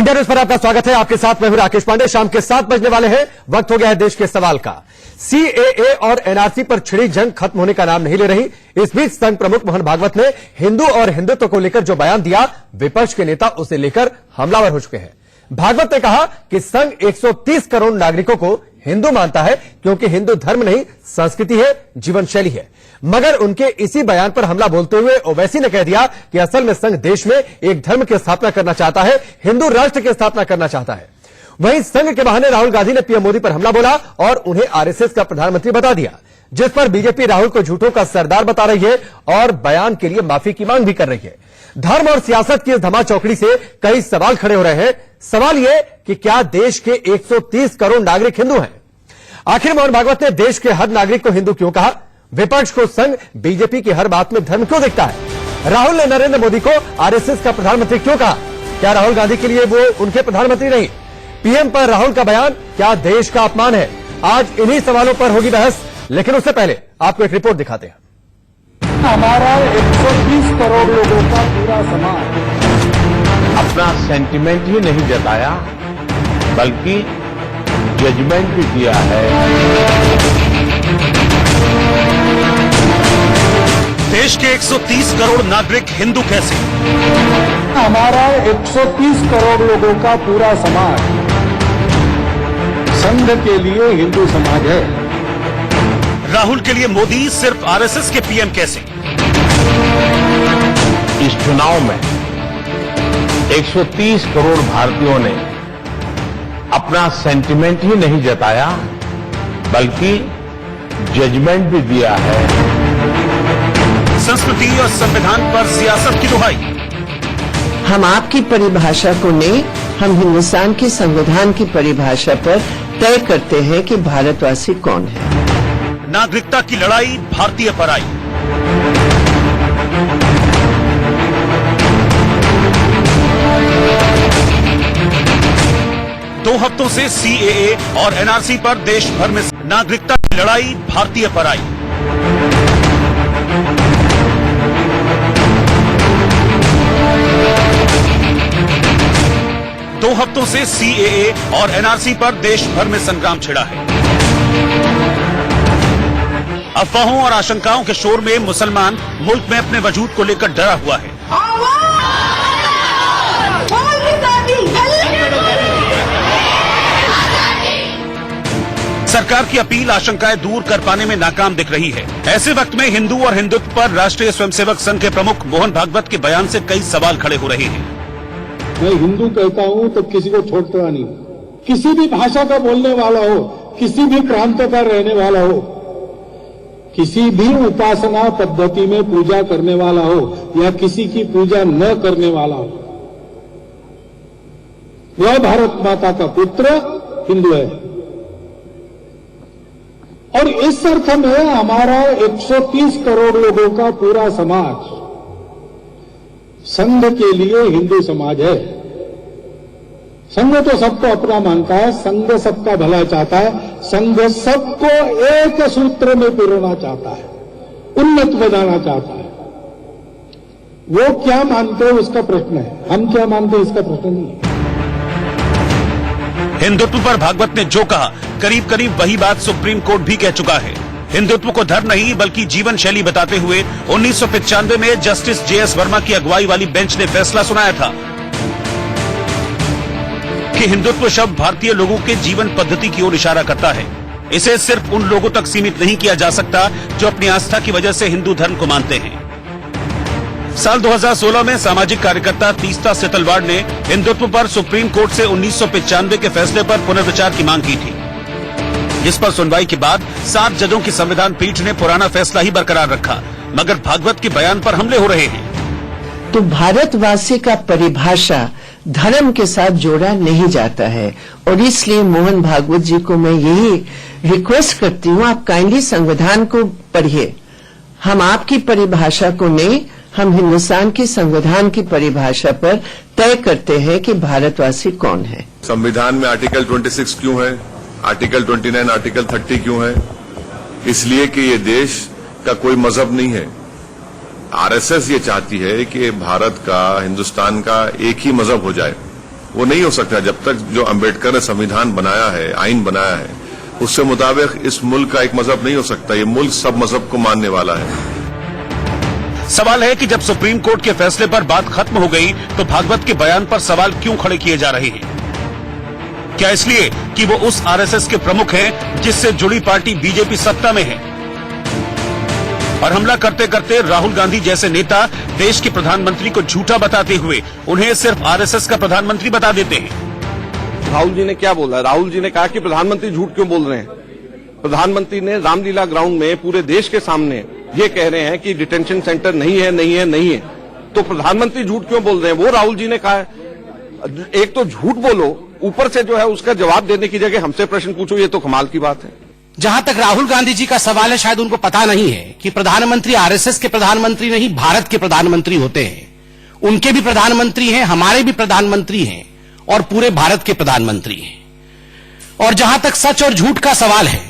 India news पर आपका स्वागत है। आपके साथ मैं हूं राकेश पांडे। शाम के 7 बजने वाले हैं। वक्त हो गया है देश के सवाल का। सीएए और एनआरसी पर छिड़ी जंग खत्म होने का नाम नहीं ले रही। इस बीच संघ प्रमुख मोहन भागवत ने हिंदू और हिंदुत्व को लेकर जो बयान दिया, विपक्ष के नेता उसे लेकर हमलावर हो चुके हैं। भागवत ने कहा कि संघ 130 करोड़ नागरिकों को हिंदू मानता है क्योंकि हिंदू धर्म नहीं, संस्कृति है, जीवन शैली है। मगर उनके इसी बयान पर हमला बोलते हुए ओवैसी ने कह दिया कि असल में संघ देश में एक धर्म की स्थापना करना चाहता है, हिंदू राष्ट्र की स्थापना करना चाहता है। वहीं संघ के बहाने राहुल गांधी ने पीएम मोदी पर हमला बोला और उन्हें आरएसएस का प्रधानमंत्री बता दिया, जिस पर बीजेपी राहुल को झूठों का सरदार बता रही है और बयान के लिए माफी की मांग भी कर रही है। धर्म और सियासत की इस धमाचौकड़ी से कई सवाल खड़े हो रहे हैं। सवाल यह कि क्या देश के 130 करोड़ नागरिक हिंदू हैं? आखिर मोहन भागवत ने देश के हर नागरिक को हिंदू क्यों कहा? विपक्ष को संघ बीजेपी की हर बात में धर्म क्यों दिखता है? राहुल ने नरेंद्र मोदी को आरएसएस का प्रधानमंत्री क्यों कहा? क्या राहुल गांधी के लिए वो उनके प्रधानमंत्री नहीं? पीएम पर राहुल का बयान क्या देश का अपमान है? आज इन्हीं सवालों पर होगी बहस, लेकिन उससे पहले आपको एक रिपोर्ट दिखाते हैं। हमारा 130 करोड़ लोगों का पूरा समाज अपना सेंटिमेंट ही नहीं जताया, बल्कि जजमेंट भी दिया है। देश के 130 करोड़ नागरिक हिंदू कैसे? हमारा 130 करोड़ लोगों का पूरा समाज संघ के लिए हिंदू समाज है। राहुल के लिए मोदी सिर्फ आरएसएस के पीएम कैसे? इस चुनाव में 130 करोड़ भारतीयों ने अपना सेंटिमेंट ही नहीं जताया, बल्कि जजमेंट भी दिया है। संस्कृति और संविधान पर सियासत की दुहाई। हम आपकी परिभाषा को नहीं, हम हिंदुस्तान के संविधान की परिभाषा पर तय करते हैं कि भारतवासी कौन है। नागरिकता की लड़ाई, भारतीय पराई। दो हफ्तों से सीएए और एनआरसी पर देश भर में नागरिकता की लड़ाई, भारतीय पराई। दो हफ्तों से सीएए और एनआरसी पर देश भर में संग्राम छिड़ा है। अफवाहों और आशंकाओं के शोर में मुसलमान मुल्क में अपने वजूद को लेकर डरा हुआ है। सरकार की अपील आशंकाएं दूर कर पाने में नाकाम दिख रही है। ऐसे वक्त में हिंदू और हिंदुत्व पर राष्ट्रीय स्वयंसेवक संघ के प्रमुख मोहन भागवत के बयान से कई सवाल खड़े हो रहे हैं। मैं हिंदू कहता हूं तो किसी को छोड़ता नहीं। किसी भी भाषा का बोलने वाला हो, किसी भी प्रांत का रहने वाला हो, किसी भी उपासना पद्धति में पूजा करने वाला हो या किसी की पूजा न करने वाला हो, वह भारत माता का पुत्र हिंदू है। और इस अर्थ में हमारा 130 करोड़ लोगों का पूरा समाज संघ के लिए हिंदू समाज है। संघ तो सबको अपना मानता है, संघ सबका भला चाहता है, संघ सबको एक सूत्र में पिरोना चाहता है, उन्नत बनाना चाहता है। वो क्या मानते हैं उसका प्रश्न है, हम क्या मानते हैं इसका प्रश्न नहीं है। हिंदुत्व पर भागवत ने जो कहा, करीब करीब वही बात सुप्रीम कोर्ट भी कह चुका है। हिंदुत्व को धर्म नहीं बल्कि जीवन शैली बताते हुए 1995 में जस्टिस जेएस वर्मा की अगुवाई वाली बेंच ने फैसला सुनाया था कि हिंदुत्व शब्द भारतीय लोगों के जीवन पद्धति की ओर इशारा करता है। इसे सिर्फ उन लोगों तक सीमित नहीं किया जा सकता जो अपनी आस्था की वजह से हिंदू धर्म को मानते हैं। साल 2016 में सामाजिक कार्यकर्ता तीस्ता सेतलवाड़ ने हिंदुत्व पर सुप्रीम कोर्ट से 1995 के फैसले पर पुनर्विचार की मांग की थी, जिस पर सुनवाई के बाद 7 जजों की संविधान पीठ ने पुराना फैसला ही बरकरार रखा। मगर भागवत के बयान पर हमले हो रहे हैं। तो भारतवासी का परिभाषा धर्म के साथ जोड़ा नहीं जाता है, और इसलिए मोहन भागवत जी को मैं यही रिक्वेस्ट करती हूँ, आप काइंडली संविधान को पढ़िए। हम आपकी परिभाषा को नहीं, हम हिंदुस्तान की संविधान की परिभाषा पर तय करते हैं कि भारतवासी कौन है। संविधान में आर्टिकल 26 क्यों है, आर्टिकल 29, आर्टिकल 30 क्यों है? इसलिए कि ये देश का कोई मजहब नहीं है। आरएसएस ये चाहती है कि भारत का, हिंदुस्तान का एक ही मजहब हो जाए, वो नहीं हो सकता जब तक जो अंबेडकर ने संविधान बनाया है, आइन बनाया है, उससे मुताबिक इस मुल्क का एक मजहब नहीं हो सकता। ये मुल्क सब मजहब को मानने वाला है। सवाल है कि जब सुप्रीम कोर्ट के फैसले पर बात खत्म हो गई तो भागवत के बयान पर सवाल क्यों खड़े किए जा रहे हैं? क्या इसलिए कि वो उस आरएसएस के प्रमुख हैं जिससे जुड़ी पार्टी बीजेपी सत्ता में है? और हमला करते करते राहुल गांधी जैसे नेता देश के प्रधानमंत्री को झूठा बताते हुए उन्हें सिर्फ आरएसएस का प्रधानमंत्री बता देते हैं। राहुल जी ने क्या बोला? राहुल जी ने कहा कि प्रधानमंत्री झूठ क्यों बोल रहे हैं। प्रधानमंत्री ने रामलीला ग्राउंड में पूरे देश के सामने ये कह रहे हैं कि डिटेंशन सेंटर नहीं है, नहीं है, नहीं है, तो प्रधानमंत्री झूठ क्यों बोल रहे हैं? वो राहुल जी ने कहा है। एक तो झूठ बोलो, ऊपर से जो है उसका जवाब देने की जगह हमसे प्रश्न पूछो, ये तो कमाल की बात है। जहां तक राहुल गांधी जी का सवाल है, शायद उनको पता नहीं है कि प्रधानमंत्री आरएसएस के प्रधानमंत्री नहीं, भारत के प्रधानमंत्री होते हैं। उनके भी प्रधानमंत्री हैं, हमारे भी प्रधानमंत्री हैं और पूरे भारत के प्रधानमंत्री हैं। और जहां तक सच और झूठ का सवाल है,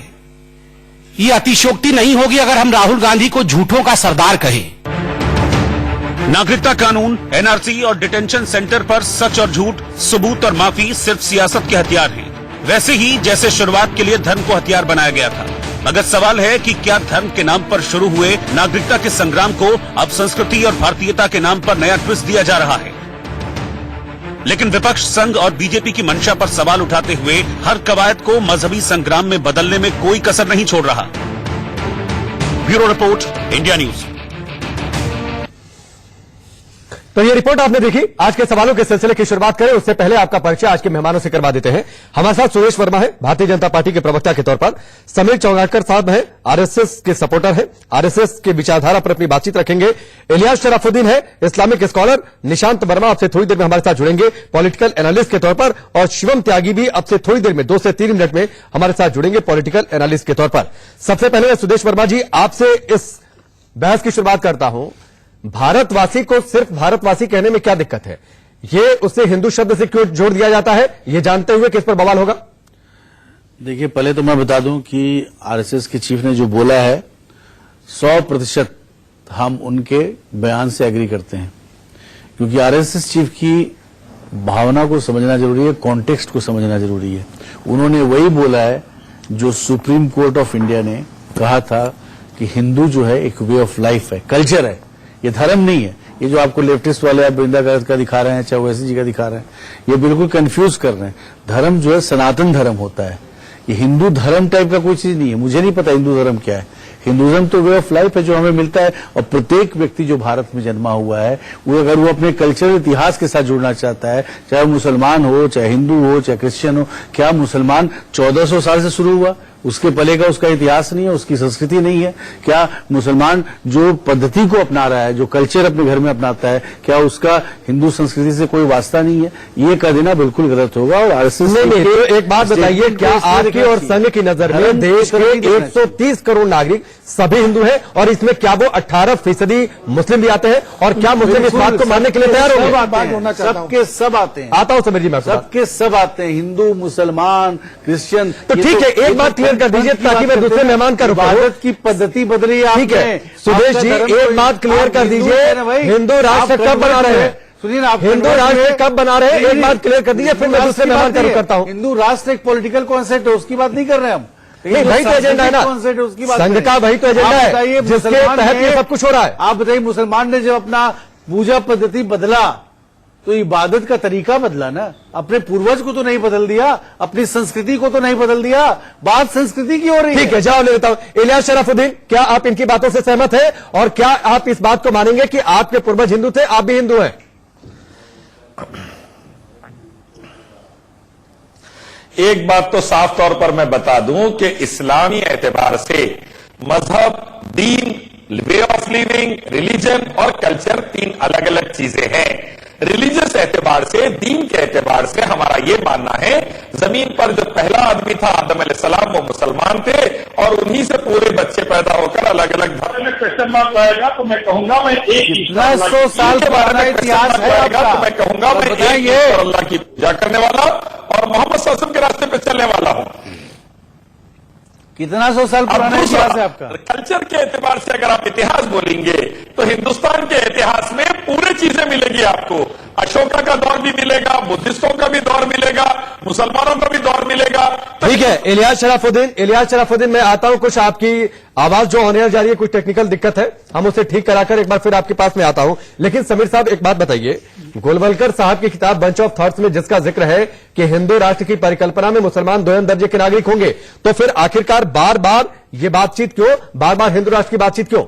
ये अतिशयोक्ति नहीं होगी अगर हम राहुल गांधी को झूठों का सरदार कहें। नागरिकता कानून, एनआरसी और डिटेंशन सेंटर पर सच और झूठ, सबूत और माफी सिर्फ सियासत के हथियार हैं। वैसे ही जैसे शुरुआत के लिए धर्म को हथियार बनाया गया था, मगर सवाल है कि क्या धर्म के नाम पर शुरू हुए नागरिकता के संग्राम को अब संस्कृति और भारतीयता के नाम पर नया ट्विस्ट दिया जा रहा है? लेकिन विपक्ष, संघ और बीजेपी की मंशा पर सवाल उठाते हुए हर कवायद को मजहबी संग्राम में बदलने में कोई कसर नहीं छोड़ रहा। Bureau report, India news. तो ये रिपोर्ट आपने देखी। आज के सवालों के सिलसिले की शुरुआत करें उससे पहले आपका परिचय आज के मेहमानों से करवा देते हैं। हमारे साथ सुरेश वर्मा है, भारतीय जनता पार्टी के प्रवक्ता के तौर पर। समीर चौगाटकर साहब हैं, आरएसएस के सपोर्टर हैं, आरएसएस के विचारधारा पर अपनी बातचीत रखेंगे। इलियास शराफुद्दीन है, इस्लामिक स्कॉलर। निशांत वर्मा आपसे थोड़ी देर में हमारे साथ जुड़ेंगे, पॉलिटिकल एनालिस्ट के तौर पर। और शिवम त्यागी भी अब से थोड़ी देर में 2 से 3 मिनट में हमारे साथ जुड़ेंगे, पॉलिटिकल एनालिस्ट के तौर पर। सबसे पहले सुरेश वर्मा जी, आपसे इस बहस की शुरुआत करता हूं। भारतवासी को सिर्फ भारतवासी कहने में क्या दिक्कत है? ये उससे हिंदू शब्द से क्यों जोड़ दिया जाता है, ये जानते हुए किस पर बवाल होगा? देखिए, पहले तो मैं बता दूं कि आरएसएस के चीफ ने जो बोला है 100% हम उनके बयान से एग्री करते हैं, क्योंकि आरएसएस चीफ की भावना को समझना जरूरी है, कॉन्टेक्स्ट को समझना जरूरी है। उन्होंने वही बोला है जो सुप्रीम कोर्ट ऑफ इंडिया ने कहा था कि हिंदू जो है एक वे ऑफ लाइफ है, कल्चर है, ये धर्म नहीं है। ये जो आपको लेफ्टिस्ट वाले आप वृंदा का दिखा रहे हैं, चाहे ओवैसी जी का दिखा रहे हैं, ये बिल्कुल कंफ्यूज कर रहे हैं। धर्म जो है सनातन धर्म होता है, ये हिंदू धर्म टाइप का कोई चीज नहीं है। मुझे नहीं पता हिंदू धर्म क्या है। हिंदुइज्म तो वे ऑफ लाइफ है जो हमें मिलता है, और प्रत्येक व्यक्ति जो भारत में जन्मा हुआ है वो अगर वो अपने कल्चरल इतिहास के साथ जुड़ना चाहता है, चाहे मुसलमान हो, चाहे हिंदू हो, चाहे क्रिश्चियन हो। क्या मुसलमान 1400 साल से शुरू हुआ? उसके पहले का उसका इतिहास नहीं है, उसकी संस्कृति नहीं है? क्या मुसलमान जो पद्धति को अपना रहा है, जो कल्चर अपने घर में अपनाता है, क्या उसका हिंदू संस्कृति से कोई वास्ता नहीं है? ये कह देना बिल्कुल गलत होगा। और आरएसएस तो एक बात बताइए, क्या आपकी और संघ की नजर में देश के 130 करोड़ नागरिक सभी हिंदू हैं, और इसमें क्या वो 18% मुस्लिम भी आते हैं? और क्या मुस्लिम इस बात को मानने के लिए तैयार होंगे? सबके सब आते हैं। आता हूं समीर जी, मैं सबके सब आते हैं, हिंदू, मुसलमान, क्रिश्चियन। तो ठीक है, एक बात क्लियर कर दीजिए ताकि मैं दूसरे मेहमान का रुख भारत की पद्धति बदली है। ठीक है सुदेश जी, एक बात क्लियर कर दीजिए, हिंदू राष्ट्र कब बना रहे हैं? सुनिए, आप हिंदू राष्ट्र कब बना रहे हैं? एक बात क्लियर कर दीजिए, फिर मैं दूसरे मेहमान का रुख करता हूं। हिंदू राष्ट्र एक पॉलिटिकल कॉन्सेप्ट है, उसकी बात नहीं कर रहे हम। नहीं, वही तो एजेंडा है ना, संघ का वही तो एजेंडा है जिसके तहत ये सब कुछ हो रहा है। आप बताइए, मुसलमान ने जब अपना पूजा पद्धति बदला तो इबादत का तरीका बदला ना, अपने पूर्वज को तो नहीं बदल दिया, अपनी संस्कृति को तो नहीं बदल दिया। बात संस्कृति की हो रही है। ठीक है, जवाब ले लेता हूं। इलियास शराफुद्दीन, क्या आप इनकी बातों से सहमत हैं, और क्या आप इस बात को मानेंगे कि आपके पूर्वज हिंदू थे, आप भी हिंदू हैं? एक बात तो साफ तौर पर मैं बता दूं कि इस्लामी एतबार से मजहब, दीन, वे ऑफ लिविंग, रिलीजन और कल्चर 3 अलग अलग चीजें हैं। रिलीजियस एतबार से, दीन के एतबार से हमारा यह मानना है, जमीन पर जो पहला आदमी था आदम अलैहिस्सलाम, वो मुसलमान थे, और उन्हीं से पूरे बच्चे पैदा होकर अलग अलग धर्म में क्वेश्चन मार्क आएगा तो मैं कहूंगा मैं एक 100 साल पुराना इतिहास है आपका, तो मैं कहूंगा मैं एक और अल्लाह की पूजा करने वाला और मोहम्मद सल्लल्लाहु अलैहि वसल्लम के रास्ते पर चलने वाला हूं। कितना 100 साल पुराना इतिहास है आपका? कल्चर के एतबार से अगर आप इतिहास बोलेंगे तो हिंदुस्तान के इतिहास में पूरी चीजें मिलेगी आपको। अशोका का दौर भी मिलेगा, बुद्धिस्टों का भी दौर मिलेगा, मुसलमानों का भी दौर मिलेगा। ठीक है, इलियास शराफुद्दीन, मैं आता हूं, कुछ आपकी आवाज जो ऑन एयर जा रही है, कुछ टेक्निकल दिक्कत है, हम उसे ठीक कराकर एक बार फिर आपके पास में आता हूं। लेकिन समीर साहब एक बात बताइए, गोलवलकर साहब की किताब बंच ऑफ थॉट्स में जिसका जिक्र है कि हिंदू राष्ट्र की परिकल्पना में मुसलमान दोयम दर्जे के नागरिक होंगे, तो फिर आखिरकार बार बार ये बातचीत क्यों, बार बार हिंदू राष्ट्र की बातचीत क्यों?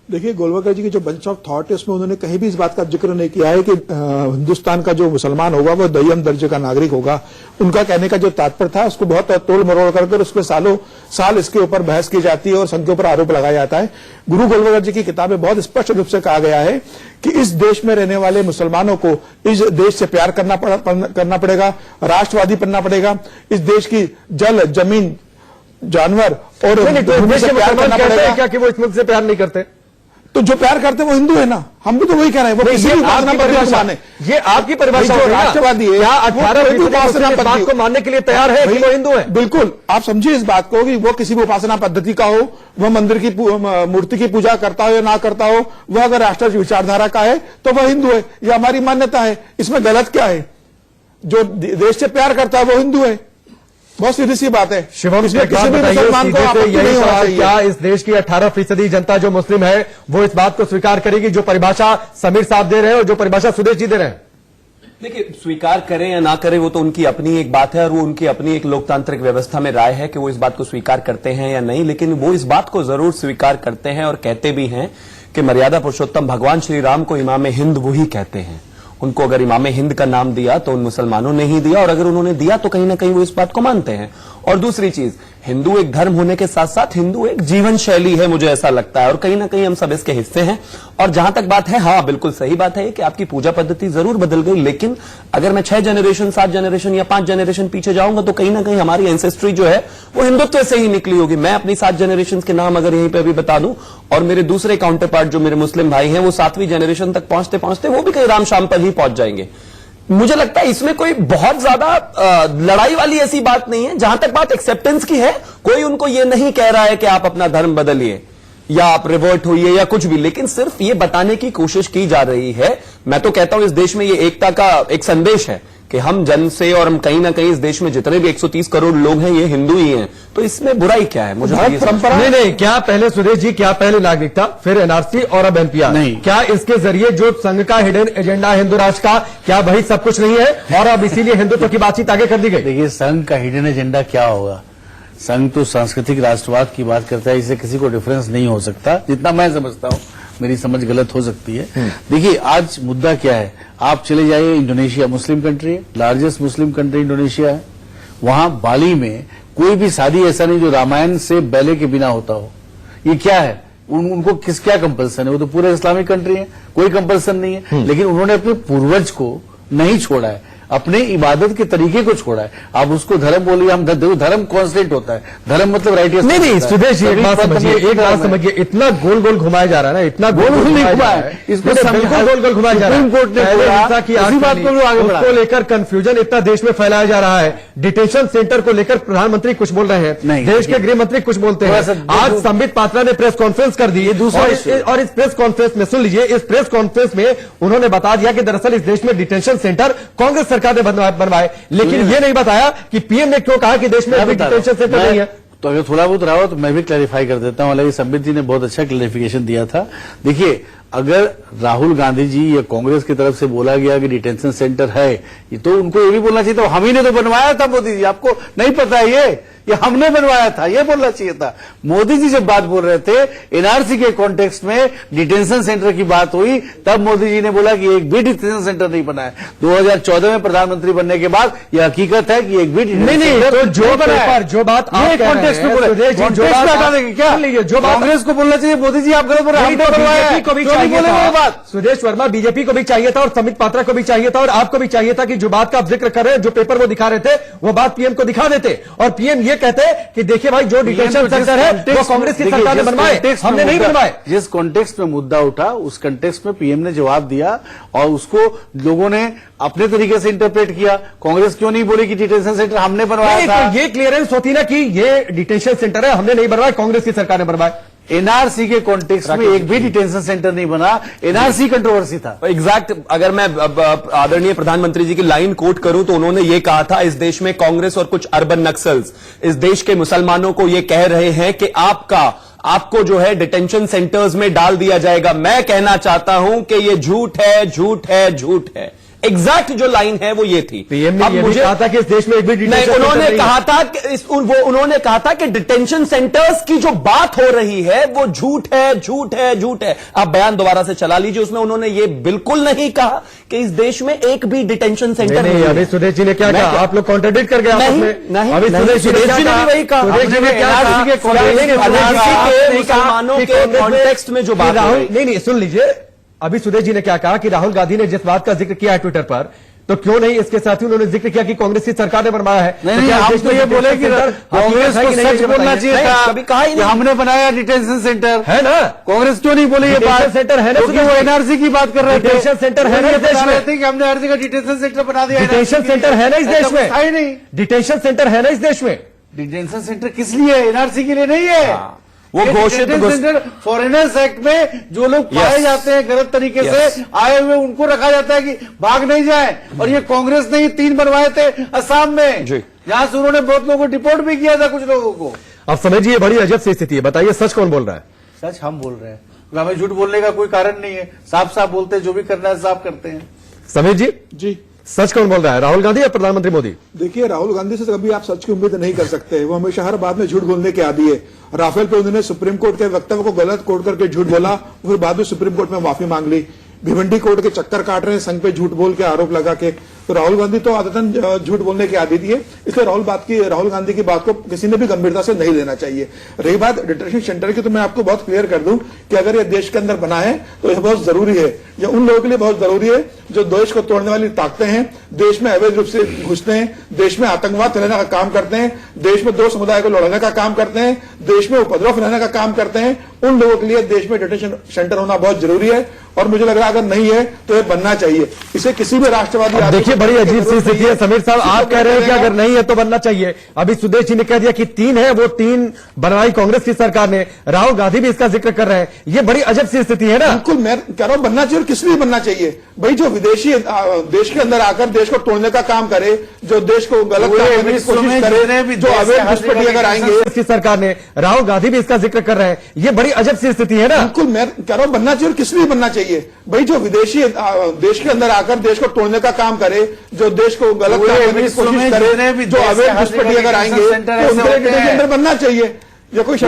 देखिए, गोलवलकर जी की जो बंच ऑफ थॉट है उसमें उन्होंने कहीं भी इस बात का जिक्र नहीं किया है कि हिंदुस्तान का जो मुसलमान होगा वो द्वितीय दर्जे का नागरिक होगा। उनका कहने का जो तात्पर्य था उसको बहुत तोड़ मरोड़ कर उसमें सालों साल इसके ऊपर बहस की जाती है और संघ के ऊपर आरोप लगाया जाता है। गुरु गोलवलकर जी की किताब में बहुत स्पष्ट रूप से कहा गया है कि इस देश में रहने वाले मुसलमानों को इस देश से प्यार करना पड़ेगा, राष्ट्रवादी बनना पड़ेगा, इस देश की जल, जमीन, जानवर और भूमि से प्यार करना पड़ेगा। क्या कि वो इस मुल्क से प्यार नहीं करते? तो जो प्यार करते हैं वो हिंदू है ना, हम भी तो वही कह रहे हैं। वो किसी भी उपासना पद्धति माने, ये आपकी परिभाषा जो राष्ट्रवादी है, क्या 18% इस बात को मानने के लिए तैयार है कि वो हिंदू है? बिल्कुल, आप समझिए इस बात को कि वो किसी भी उपासना पद्धति का हो, वह मंदिर की मूर्ति की पूजा करता हो या ना करता हो, वह अगर राष्ट्र विचारधारा का है तो वह हिंदू है। यह हमारी मान्यता है, इसमें गलत क्या है? जो देश से प्यार करता है वो हिंदू है, बहुत सीधी सी बात है। शिवम, इसमें किसी भी मुसलमान को आपत्ति नहीं होना चाहिए। क्या इस देश की 18% जनता जो मुस्लिम है वो इस बात को स्वीकार करेगी जो परिभाषा समीर साहब दे रहे हैं और जो परिभाषा सुदेश जी दे रहे हैं? देखिए, स्वीकार करें या ना करें वो तो उनकी अपनी एक बात है और वो उनकी अपनी एक लोकतांत्रिक व्यवस्था में राय है कि वो इस बात को स्वीकार करते हैं या नहीं। लेकिन वो इस बात को जरूर स्वीकार करते हैं और कहते भी हैं कि मर्यादा पुरुषोत्तम भगवान श्री राम को इमाम हिंद वो ही कहते हैं। उनको अगर इमाम हिंद का नाम दिया तो उन मुसलमानों ने ही दिया, और अगर उन्होंने दिया तो कहीं ना कहीं वो इस बात को मानते हैं। और दूसरी चीज, हिंदू एक धर्म होने के साथ साथ हिंदू एक जीवन शैली है, मुझे ऐसा लगता है, और कहीं ना कहीं हम सब इसके हिस्से हैं। और जहां तक बात है, हाँ बिल्कुल सही बात है कि आपकी पूजा पद्धति जरूर बदल गई, लेकिन अगर मैं 6 जनरेशन 7 जनरेशन या 5 जनरेशन पीछे जाऊंगा तो कहीं ना कहीं हमारी एंसेस्ट्री जो है वो हिंदुत्व से ही निकली होगी। मैं अपनी 7 जनरेशन के नाम अगर यहीं पर अभी बता दूं, और मेरे दूसरे काउंटर पार्ट जो मेरे मुस्लिम भाई हैं वो 7वीं जनरेशन तक पहुंचते पहुंचते वो भी कहीं राम शाम पर ही पहुंच जाएंगे। मुझे लगता है इसमें कोई बहुत ज्यादा लड़ाई वाली ऐसी बात नहीं है। जहां तक बात एक्सेप्टेंस की है, कोई उनको ये नहीं कह रहा है कि आप अपना धर्म बदलिए या आप रिवर्ट होइए या कुछ भी, लेकिन सिर्फ ये बताने की कोशिश की जा रही है। मैं तो कहता हूं इस देश में ये एकता का एक संदेश है कि हम जन से, और हम कहीं ना कहीं इस देश में जितने भी 130 करोड़ लोग हैं ये हिंदू ही हैं, तो इसमें बुराई क्या है? मुझे नहीं, क्या पहले सुरेश जी, क्या पहले नागरिकता, फिर एनआरसी और अब एनपीआर? नहीं, क्या इसके जरिए जो संघ का हिडन एजेंडा हिंदू राष्ट्र का, क्या वही सब कुछ नहीं है और अब इसीलिए हिंदुत्व की बातचीत आगे कर दी गई? देखिए, संघ का हिडन एजेंडा क्या होगा? संघ तो सांस्कृतिक राष्ट्रवाद की बात करता है, इससे किसी को डिफरेंस नहीं हो सकता, जितना मैं समझता हूं। मेरी समझ गलत हो सकती है। देखिए, आज मुद्दा क्या है, आप चले जाइए, इंडोनेशिया मुस्लिम कंट्री है, लार्जेस्ट मुस्लिम कंट्री इंडोनेशिया है। वहां बाली में कोई भी शादी ऐसा नहीं जो रामायण से बैले के बिना होता हो। ये क्या है? उनको क्या कंपल्सन है? वो तो पूरे इस्लामिक कंट्री है, कोई कंपल्सन नहीं है। लेकिन उन्होंने अपने पूर्वज को नहीं छोड़ा है, अपने इबादत के तरीके को छोड़ा है। आप उसको धर्म बोलिए, हम धर्म कॉन्स्टेंट होता है, धर्म मतलब राइटियस नहीं, सुदेश जी एक बात समझिए, इतना गोल गोल घुमाया जा रहा है ना, इतना गोल गोल नहीं घुमाया है, इसको गोल गोल घुमाया जा रहा है। सुप्रीम कोर्ट ने बात को लेकर कंफ्यूजन इतना देश में फैलाया जा रहा है। डिटेंशन सेंटर को लेकर प्रधानमंत्री कुछ बोल रहे हैं, देश के गृह मंत्री कुछ बोलते हैं। आज संबित पात्रा ने प्रेस कॉन्फ्रेंस कर दी, और इस प्रेस कॉन्फ्रेंस में सुन लीजिए, इस प्रेस कॉन्फ्रेंस में उन्होंने बता दिया कि दरअसल इस देश में डिटेंशन सेंटर कांग्रेस सरकार ने बनवाए, लेकिन ये नहीं बताया कि पीएम ने क्यों कहा कि देश में अभी डिटेंशन सेंटर नहीं है। तो अगर थोड़ा बहुत रहा हो तो मैं भी क्लैरिफाई कर देता हूं। हालांकि संबित जी ने बहुत अच्छा क्लैरिफिकेशन दिया था। देखिए, अगर राहुल गांधी जी या कांग्रेस की तरफ से बोला गया कि डिटेंशन सेंटर है, ये तो उनको ये भी बोलना चाहिए था, हम ही ने तो बनवाया था मोदी जी, आपको नहीं पता है ये हमने बनवाया था, ये बोलना चाहिए था। मोदी जी जब बात बोल रहे थे एनआरसी के कॉन्टेक्स्ट में डिटेंशन सेंटर की बात हुई, तब मोदी जी ने बोला कि एक भी डिटेंशन सेंटर नहीं बना है। 2014 में प्रधानमंत्री बनने के बाद यह हकीकत है कि एक भी नहीं, तो जो बात आप कॉन्टेक्स्ट में बोले, क्या जो कांग्रेस को बोलना चाहिए, मोदी जी आप गलत बोल रहे हैं। सुदेश वर्मा, बीजेपी को भी चाहिए था और संबित पात्रा को भी चाहिए था और आपको भी चाहिए था कि जो बात का आप जिक्र कर रहे हैं, जो पेपर वो दिखा रहे थे, वो बात पीएम को दिखा देते और पीएम ये कहते कि देखिए भाई जो डिटेंशन सेंटर है वो कांग्रेस की सरकार ने बनवाए, हमने नहीं बनवाए। जिस कॉन्टेक्स्ट में मुद्दा उठा उस कॉन्टेक्स्ट में पीएम ने जवाब दिया और उसको लोगों ने अपने तरीके से इंटरप्रेट किया। कांग्रेस क्यों नहीं बोली कि डिटेंशन सेंटर हमने बनवाया था? तो ये क्लियरेंस होती ना कि ये डिटेंशन सेंटर है, हमने नहीं बनवाया, कांग्रेस की सरकार ने बनवाया। एनआरसी के कॉन्टेक्स्ट में एक भी डिटेंशन सेंटर नहीं बना, एनआरसी कंट्रोवर्सी था। एग्जैक्ट अगर मैं आदरणीय प्रधानमंत्री जी की लाइन कोट करूं तो उन्होंने ये कहा था, इस देश में कांग्रेस और कुछ अर्बन नक्सल्स इस देश के मुसलमानों को ये कह रहे हैं कि आपको जो है डिटेंशन सेंटर्स में डाल दिया जाएगा। मैं कहना चाहता हूं कि ये झूठ है, झूठ है, झूठ है। एग्जैक्ट जो लाइन है वो ये थी। पीएम ने ये भी कहा था कि इस देश में एक भी डिटेंशन उन्होंने कहा था कि उन्होंने कहा था कि डिटेंशन सेंटर्स की जो बात हो रही है वो झूठ है, झूठ है, झूठ है। आप बयान दोबारा से चला लीजिए, उसमें उन्होंने ये बिल्कुल नहीं कहा कि इस देश में एक भी डिटेंशन सेंटर नहीं है। अभी सुदेश जी ने क्या कहा? आप लोग कॉन्ट्रडिक्ट कर गए। नहीं, अभी सुदेश जी ने वही कहा। सुदेश जी ने क्या मुसलमानों के कॉन्टेक्स्ट में जो बात नहीं, सुन लीजिए। अभी सुदेश जी ने क्या कहा कि राहुल गांधी ने जिस बात का जिक्र किया है ट्विटर पर, तो क्यों नहीं इसके साथ ही उन्होंने जिक्र किया कि कांग्रेस की सरकार ने बनवाया है। नहीं, आप तो ये बोले कि कांग्रेस को सच बोलना चाहिए था, कभी कहा ही नहीं हमने बनाया डिटेंशन सेंटर है ना। कांग्रेस क्यों नहीं बोली ये बात? सेंटर है ना, क्योंकि वो एनआरसी की बात कर रहे थे। डिटेंशन सेंटर है ना इस देश में, कि हमने एनआरसी का डिटेंशन सेंटर बना दिया। डिटेंशन सेंटर है ना इस देश में, है नहीं। डिटेंशन सेंटर है ना इस देश में। डिटेंशन सेंटर किस लिए? एनआरसी के लिए नहीं है। वो घोषित सेंटर फॉरेनर्स एक्ट में जो लोग पाए जाते हैं गलत तरीके से आए हुए, उनको रखा जाता है कि भाग नहीं जाए। और ये कांग्रेस ने 3 बनवाए थे असम में, जहां से उन्होंने बहुत लोगों को डिपोर्ट भी किया था, कुछ लोगों को। अब समझिए बड़ी अजब सी स्थिति है। बताइए सच कौन बोल रहा है? सच हम बोल रहे हैं, हमें झूठ बोलने का कोई कारण नहीं है। साफ साफ बोलते हैं, जो भी करना है साफ करते हैं। समीर जी जी सच कौन बोल रहा है, राहुल गांधी या प्रधानमंत्री मोदी? देखिए, राहुल गांधी से कभी आप सच की उम्मीद नहीं कर सकते। वो हमेशा हर बात में झूठ बोलने के आदी है। राफेल पे उन्होंने सुप्रीम कोर्ट के वक्तव्य को गलत कोट करके झूठ बोला, फिर बाद में सुप्रीम कोर्ट में माफी मांग ली। भिवंडी कोर्ट के चक्कर काट रहे हैं संघ पे झूठ बोल के, आरोप लगा के। तो राहुल गांधी तो आदतन झूठ बोलने की आदी थी, इसलिए राहुल गांधी की बात को किसी ने भी गंभीरता से नहीं लेना चाहिए। रही बात डिटेंशन सेंटर की, तो मैं आपको बहुत क्लियर कर दूं कि अगर ये देश के अंदर बना है तो यह बहुत जरूरी है। ये उन लोगों के लिए बहुत जरूरी है जो देश को तोड़ने वाली ताकतें हैं, देश में अवैध रूप से घुसते हैं, देश में आतंकवाद फैलाने का काम करते हैं, देश में 2 समुदाय को लड़ने का काम करते हैं, देश में उपद्रव फैलाने का काम करते हैं। उन लोगों के लिए देश में डिटेंशन सेंटर होना बहुत जरूरी है। और मुझे लग रहा है अगर नहीं है तो ये बनना चाहिए। इसे किसी भी राष्ट्रवादी, देखिए बड़ी अजीब सी स्थिति है समीर साहब। आप कह रहे हैं कि अगर नहीं है तो बनना चाहिए। अभी सुदेश जी ने कह दिया कि 3 है, वो 3 बनवाई कांग्रेस की सरकार ने। राहुल गांधी भी इसका जिक्र कर रहे हैं। ये बड़ी अजब सी स्थिति है ना। बिल्कुल, मैं कह रहा हूं बनना चाहिए और किस लिए बनना चाहिए भाई? जो विदेशी देश के अंदर आकर देश को तोड़ने का काम करे, जो देश को गलत काम करने की कोशिश करे, जो अवैध घुसपैठी अगर आएंगे, की सरकार ने, राहुल गांधी भी इसका जिक्र कर रहे हैं। ये बड़ी अजब सी स्थिति है ना। बिल्कुल, मैं कह रहा हूं बनना चाहिए और किस लिए बनना चाहिए भाई? जो विदेशी देश के अंदर आकर देश को तोड़ने का काम करे, जो देश को गलत काम करने की कोशिश करे, जो अवैध घुसपैठी अगर आएंगे तो उनके डिटेंशन सेंटर बनना चाहिए। या कोई कुछ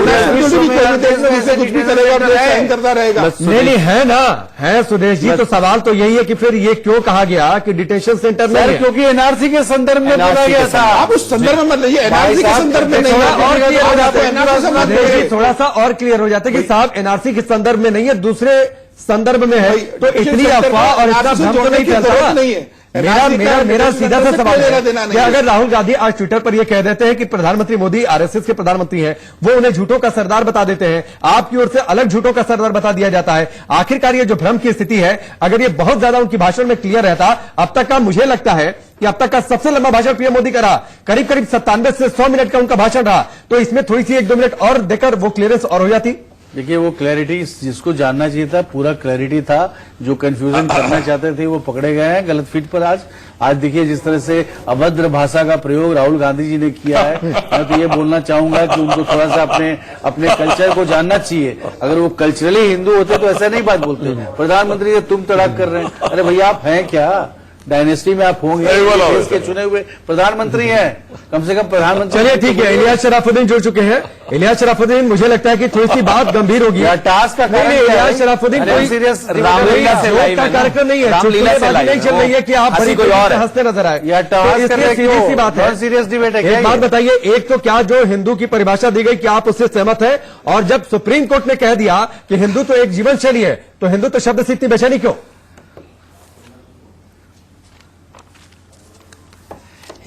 भी करेगा और साइन करता रहेगा। नहीं है ना, है सुदेश जी। तो सवाल तो यही है कि फिर ये क्यों कहा गया कि डिटेंशन सेंटर नहीं है? क्योंकि एनआरसी के संदर्भ में बोला गया था। आप उस संदर्भ में मत लाइए, एनआरसी के संदर्भ में नहीं है। और क्लियर हो जाता है, थोड़ा सा और क्लियर हो जाता है कि साहब एनआरसी के संदर्भ में नहीं है, दूसरे संदर्भ में है। तो इतनी अफवाह और इतना भ्रम तो नहीं फैलता नहीं है। मेरा सीधा सा सवाल है कि अगर राहुल गांधी आज ट्विटर पर यह कह देते हैं कि प्रधानमंत्री मोदी आरएसएस के प्रधानमंत्री हैं, वो उन्हें झूठों का सरदार बता देते हैं, आपकी ओर से अलग झूठों का सरदार बता दिया जाता है। आखिरकार ये जो भ्रम की स्थिति है, अगर ये बहुत ज्यादा उनकी भाषण में क्लियर रहता, अब तक का मुझे लगता है कि अब तक का सबसे लंबा भाषण पीएम मोदी का रहा, करीब 97 से 100 मिनट का उनका भाषण रहा। तो इसमें थोड़ी सी 1-2 मिनट और देकर वो क्लियरेंस और हो जाती। देखिए, वो क्लैरिटी जिसको जानना चाहिए था, पूरा क्लैरिटी था। जो कंफ्यूजन करना चाहते थे वो पकड़े गए हैं गलत फीट पर। आज देखिए जिस तरह से अभद्र भाषा का प्रयोग राहुल गांधी जी ने किया है। मैं तो ये बोलना चाहूंगा कि उनको थोड़ा सा अपने कल्चर को जानना चाहिए। अगर वो कल्चरली हिंदू होते तो ऐसा नहीं बात बोलते। प्रधानमंत्री से तुम तड़ाक कर रहे हैं, अरे भैया आप हैं क्या? डायनेस्टी में आप होंगे, देश के चुने हुए प्रधानमंत्री हैं, कम से कम प्रधानमंत्री। चलिए ठीक है, इलियास शराफुद्दीन जुड़ चुके हैं। इलियास शराफुद्दीन, मुझे लगता है कि थोड़ी सी बात गंभीर होगी। टास्क का इलियास शराफुद्दीन कोई सीरियस रामलीला से लाइव का कार्यक्रम नहीं है, रामलीला से लाइव नहीं चल रही है कि आप बड़ी कोई और हंसते नजर आए। सीरियस सी बात है, सीरियस डिबेट है। एक बात बताइए, एक तो क्या जो हिंदू की परिभाषा दी गई, क्या आप उससे सहमत है? और जब सुप्रीम कोर्ट ने कह दिया कि हिंदू तो एक जीवन शैली है, तो हिंदुत्व शब्द से इतनी बेचैनी क्यों?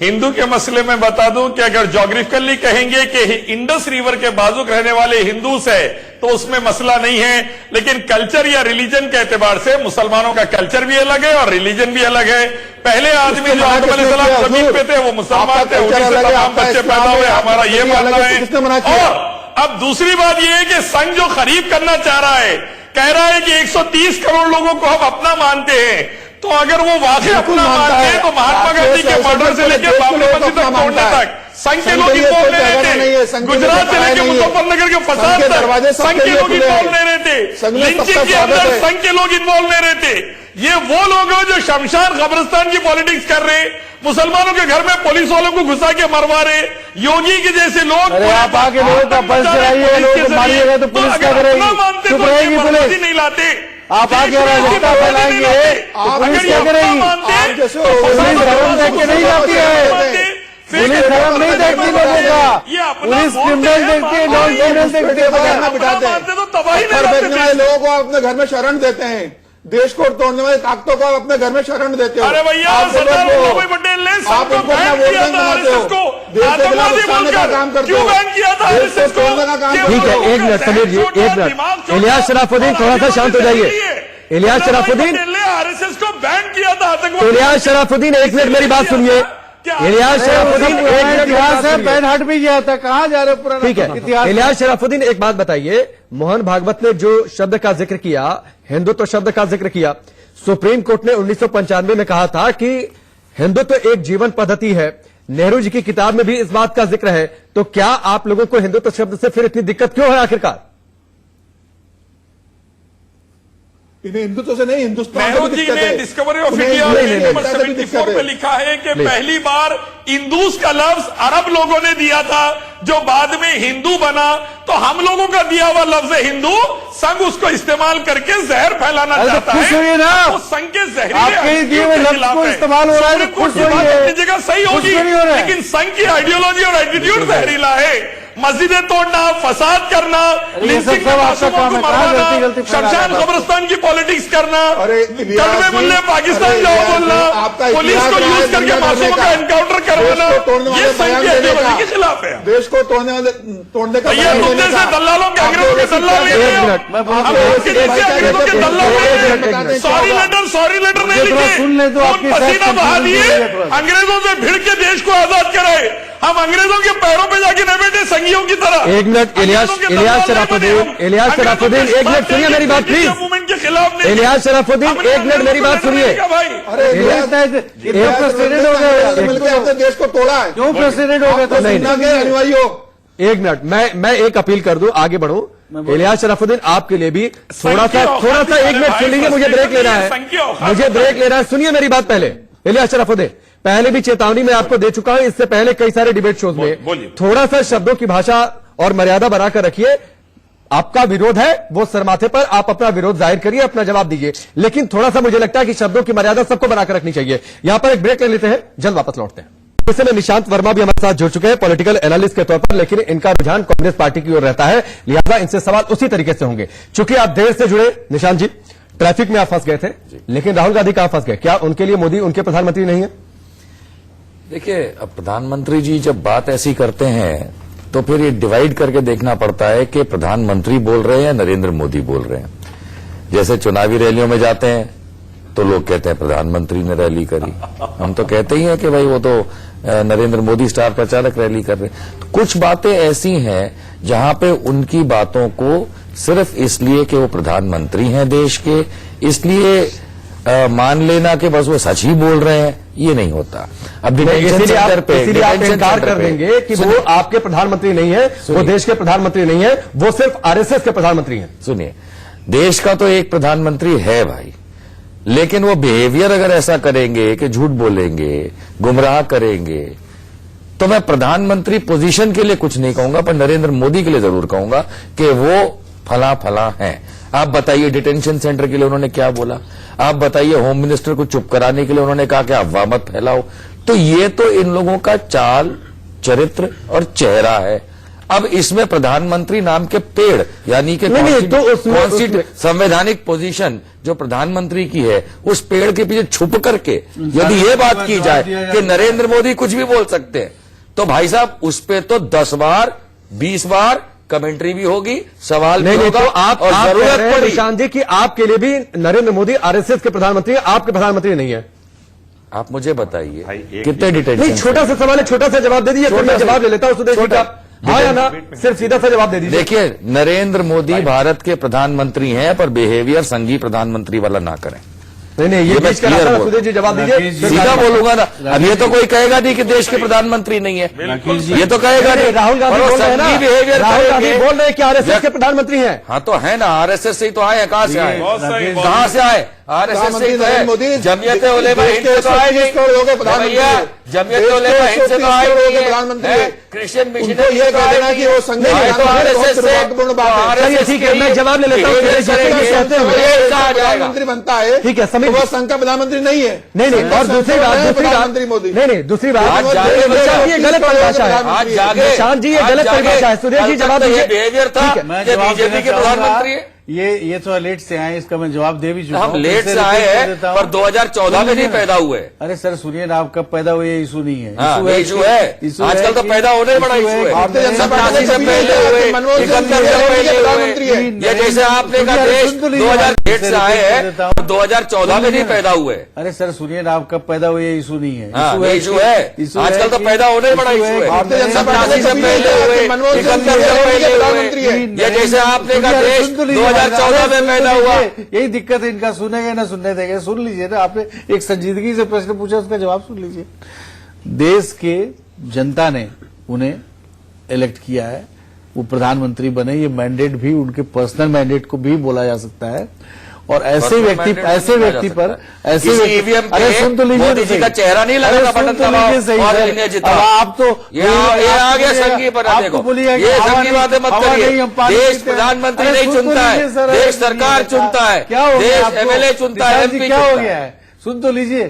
हिंदू के मसले में बता दूं कि अगर ज्योग्राफिकली कहेंगे कि इंडस रिवर के बाजू रहने वाले हिंदूस है तो उसमें मसला नहीं है, लेकिन कल्चर या रिलीजन के एतबार से मुसलमानों का कल्चर भी अलग है और रिलीजन भी अलग है। पहले आदमी जो आदम अलैहिस्सलाम जमीन पे थे वो मुसलमान थे, उन्हीं से तमाम बच्चे पैदा हुए, हमारा ये मानना है। और अब दूसरी बात यह है कि संघ जो खरीद करना चाह रहा है, कह रहा है कि 130 करोड़ लोगों को हम अपना मानते हैं, तो अगर वो वाकई अपना मानते हैं तो महात्मा गांधी के मर्डर से लेकर बाबरी मस्जिद तक तोड़ने तक संघ के लोग इन्वॉल्व नहीं रहते, गुजरात से लेकर मुजफ्फरनगर के फसाद तक संघ के लोग इन्वॉल्व नहीं रहते, लिंचिंग के अंदर संघ के लोग इन्वॉल्व नहीं रहते। ये वो लोग हैं जो शमशान कब्रिस्तान की पॉलिटिक्स कर रहे, मुसलमानों के घर में पुलिस वालों को घुसा के मरवा रहे, योगी के जैसे लोग। आप आके लोगों का पर्स कराइए, लोग मारिएगा तो पुलिस क्या करेगी? चुप रहेगी पुलिस? नहीं लाते आप आगे रास्ता फैलाएंगे, पुलिस क्या करेगी? पुलिस धर्म देख के नहीं जाती है, पुलिस धर्म नहीं देखती लोगों का, पुलिस क्रिमिनल देखती है, नॉन क्रिमिनल देखती है। बिठाते हैं लोगों को अपने घर में शरण देते हैं, देश को तोड़ने वाली ताकतों को अपने घर में शरण देते हो। अरे भैया सरदार वल्लभ भाई पटेल ने सबको बैन किया था आरएसएस को, आतंकवादी बोलकर क्यों बैन किया था आरएसएस को? ठीक है, एक मिनट समीर जी, एक मिनट। इलियास शराफुद्दीन थोड़ा सा शांत हो जाइए। इलियास शराफुद्दीन ने आरएसएस को बैन किया था आतंकवादी। इलियास शराफुद्दीन एक मिनट मेरी बात सुनिए। इलियास शराफुद्दीन एक मिनट इतिहास है, बैन हट भी गया था, कहाँ जा रहे पुराना? ठीक है, इलियास शराफुद्दीन एक बात बताइए, मोहन भागवत ने जो शब्द का जिक्र किया, हिंदुत्व शब्द का जिक्र किया, सुप्रीम कोर्ट ने 1995 में कहा था कि हिंदुत्व एक जीवन पद्धति है, नेहरू जी की किताब में भी इस बात का जिक्र है, तो क्या आप लोगों को हिंदुत्व शब्द से फिर इतनी दिक्कत क्यों है आखिरकार? इन्हें हिंदुत्व से नहीं, हिंदुस्तान नेहरू जी ने डिस्कवरी ऑफ इंडिया नंबर 74 में लिखा है कि पहली बार हिंदूस का लफ्ज अरब लोगों ने दिया था, जो बाद में हिंदू बना, तो हम लोगों का दिया हुआ लफ्ज है हिंदू, संघ उसको इस्तेमाल करके जहर फैलाना चाहता है ना? वो संघ के जहरीले लफ्ज को इस्तेमाल हो रहा है, खुश होइए, जगह सही होगी, लेकिन संघ की आइडियोलॉजी और एटीट्यूड जहरीला है। मस्जिदें तोड़ना, फसाद करना, लिंचिंग में मासूमों को मरवाना, शमशान कब्रिस्तान की पॉलिटिक्स करना, कलमे मुल्ले पाकिस्तान जाओ बोलना, पुलिस को यूज करके मासूमों का एनकाउंटर करवाना, ये संघ की आइडियोलॉजी के खिलाफ है। देश को तोड़ने का ये मुद्दे से दल्लालों के, अंग्रेजों के दल्लाल नहीं है, अंग्रेजों के दल्लाल नहीं है। सॉरी लेटर नहीं लिखे, पसीना बहा दिए, अंग्रेजों से भिड़ के देश को आजाद कराए, हम अंग्रेजों के पैरों पे जाके न बैठे संघियों की तरह। एक मिनट इलियास शराफुद्दीन, एक मिनट सुनिए मेरी बात प्लीज। मूवमेंट के खिलाफ इलियास शराफुद्दीन एक मिनट मेरी बात सुनिए। अरे प्रेसिडेंट हो गए, देश को तोड़ा है, क्यों प्रेसिडेंट हो गए? तो नहीं अनुयायी हो। एक मिनट, मैं एक अपील कर दूं, आगे बढ़ूं। इलियास शराफुद्दीन आपके लिए भी थोड़ा सा एक मिनट सुन लीजिए, मुझे ब्रेक लेना है, सुनिए मेरी बात पहले। इलियास शराफुद्दीन, पहले भी चेतावनी मैं आपको दे चुका हूं, इससे पहले कई सारे डिबेट शोज में, थोड़ा सा शब्दों की भाषा और मर्यादा बनाकर रखिए। आपका विरोध है वो सरमाथे पर, आप अपना विरोध जाहिर करिए, अपना जवाब दीजिए, लेकिन थोड़ा सा मुझे लगता है कि शब्दों की मर्यादा सबको बनाकर रखनी चाहिए। यहां पर एक ब्रेक ले लेते हैं, जल्द वापस लौटते हैं। इस समय निशांत वर्मा भी हमारे साथ जुड़ चुके हैं पॉलिटिकल एनालिस्ट के तौर पर, लेकिन इनका रुझान कांग्रेस पार्टी की ओर रहता है, लिहाजा इनसे सवाल उसी तरीके से होंगे। चूंकि आप देर से जुड़े निशांत जी, ट्रैफिक में आप फंस गए थे, लेकिन राहुल गांधी कहां फंस गए? क्या उनके लिए मोदी उनके प्रधानमंत्री नहीं है? देखिए, अब प्रधानमंत्री जी जब बात ऐसी करते हैं तो फिर ये डिवाइड करके देखना पड़ता है कि प्रधानमंत्री बोल रहे हैं या नरेंद्र मोदी बोल रहे हैं। जैसे चुनावी रैलियों में जाते हैं तो लोग कहते हैं प्रधानमंत्री ने रैली करी, हम तो कहते ही हैं कि भाई वो तो नरेंद्र मोदी स्टार प्रचारक रैली कर रहे हैं। तो कुछ बातें ऐसी हैं जहां पे उनकी बातों को सिर्फ इसलिए कि वो प्रधानमंत्री हैं देश के, इसलिए मान लेना कि बस वो सच ही बोल रहे हैं, ये नहीं होता। अब इसीलिए आप इनकार कर देंगे कि वो आपके प्रधानमंत्री नहीं है, वो देश के प्रधानमंत्री नहीं है, वो सिर्फ आरएसएस के प्रधानमंत्री हैं। सुनिए, देश का तो एक प्रधानमंत्री है भाई, लेकिन वो बिहेवियर अगर ऐसा करेंगे कि झूठ बोलेंगे, गुमराह करेंगे, तो मैं प्रधानमंत्री पोजीशन के लिए कुछ नहीं कहूंगा, पर नरेंद्र मोदी के लिए जरूर कहूंगा कि वो फला फला हैं। आप बताइए डिटेंशन सेंटर के लिए उन्होंने क्या बोला, आप बताइए होम मिनिस्टर को चुप कराने के लिए उन्होंने कहा कि अफवाह मत फैलाओ। तो ये तो इन लोगों का चाल, चरित्र और चेहरा है। अब इसमें प्रधानमंत्री नाम के पेड़ यानी कि तो उसमें संवैधानिक पोजीशन जो प्रधानमंत्री की है, उस पेड़ के पीछे छुप करके यदि ये बात की जाए कि नरेंद्र मोदी कुछ भी बोल सकते हैं, तो भाई साहब उस पे तो 10 बार 20 बार कमेंट्री भी होगी, सवाल भी होगा। तो आप और जरूरत पड़ी निशांत जी कि आपके लिए भी नरेंद्र मोदी आरएसएस के प्रधानमंत्री, आपके प्रधानमंत्री नहीं है। आप मुझे बताइए कितने डिटेल्स? नहीं, छोटा सा सवाल है, छोटा सा जवाब दे दीजिए, फिर मैं जवाब ले लेता हूं सुदेश जी का। हाँ या ना, सिर्फ सीधा सा जवाब दे दीजिए। देखिए, नरेंद्र मोदी भारत के प्रधानमंत्री हैं, पर बिहेवियर संघी प्रधानमंत्री वाला ना करें। नहीं, ये बीच का रास्ता सुदेश जी जवाब दीजिए। सीधा बोलूंगा ना, अब ये तो कोई कहेगा नहीं कि देश के प्रधानमंत्री नहीं है, ये तो कहेगा नहीं। राहुल गांधी बोल रहे हैं ना, बिहेवियर राहुल गांधी बोल रहे हैं कि आरएसएस के प्रधानमंत्री हैं। हाँ तो है ना, आरएसएस से ही तो आए हैं। कहां से आए? कहां से आए? आरएसएस से ही तो है। जमीयत उलेमा हिंद से तो आए नहीं भैया, जमीयत उलेमा हिंद से तो आए नहीं, क्रिश्चियन मिशनरी ये कह देना कि वो संघ आरएसएस से। ठीक है, मैं जवाब ले लेता हूँ। प्रधानमंत्री बनता है, ठीक है, समिति वो संघ का प्रधानमंत्री नहीं है। नहीं, और दूसरी बात, प्रधानमंत्री मोदी नहीं, दूसरी बात, ये गलत परिभाषा है निशांत जी, ये गलत परिभाषा है। सुदेश जी जवाब दीजिए। बिहेवियर था बीजेपी के प्रधानमंत्री है। ये तो लेट से आए, इसका मैं जवाब दे भी चुका हूं। हम लेट से आए हैं, पर 2014 में नहीं पैदा हुए। अरे सर सुनिए ना, आप कब पैदा हुए ये इशू नहीं है। इशू है, आजकल तो पैदा होने बड़ा इशू है। भारतीय जनता पार्टी से पहले हुए, 71 से पहले हुए। ये जैसे आपने कहा देश 2008 से आए हैं, 2014 में नहीं पैदा हुए। अरे सर सुनिए ना, आप कब पैदा हुए ये इशू नहीं है। इशू है, आजकल तो पैदा होने बड़ा इशू है। भारतीय जनता पार्टी से पहले हुए, 71 से पहले हुए। ये जैसे आपने कहा देश 2014 में पैदा हुआ। यही दिक्कत है इनका, सुनेंगे ना सुनने देंगे। सुन लीजिए ना, आपने एक संजीदगी से प्रश्न पूछा, उसका जवाब सुन लीजिए। देश के जनता ने उन्हें इलेक्ट किया है, वो प्रधानमंत्री बने। ये मैंडेट भी उनके पर्सनल मैंडेट को भी बोला जा सकता है। और ऐसे व्यक्ति पर अरे सुन तो लीजिए, मोदी जी का चेहरा नहीं लगा, बटन दबाओ और इन्हें जिताओ। आप तो ये आ गया संघी पर। देखो ये संघी बातें मत करिए। देश प्रधानमंत्री नहीं चुनता है, देश सरकार चुनता है, देश एमएलए चुनता है, एमपी क्या हो गया है। सुन तो लीजिए,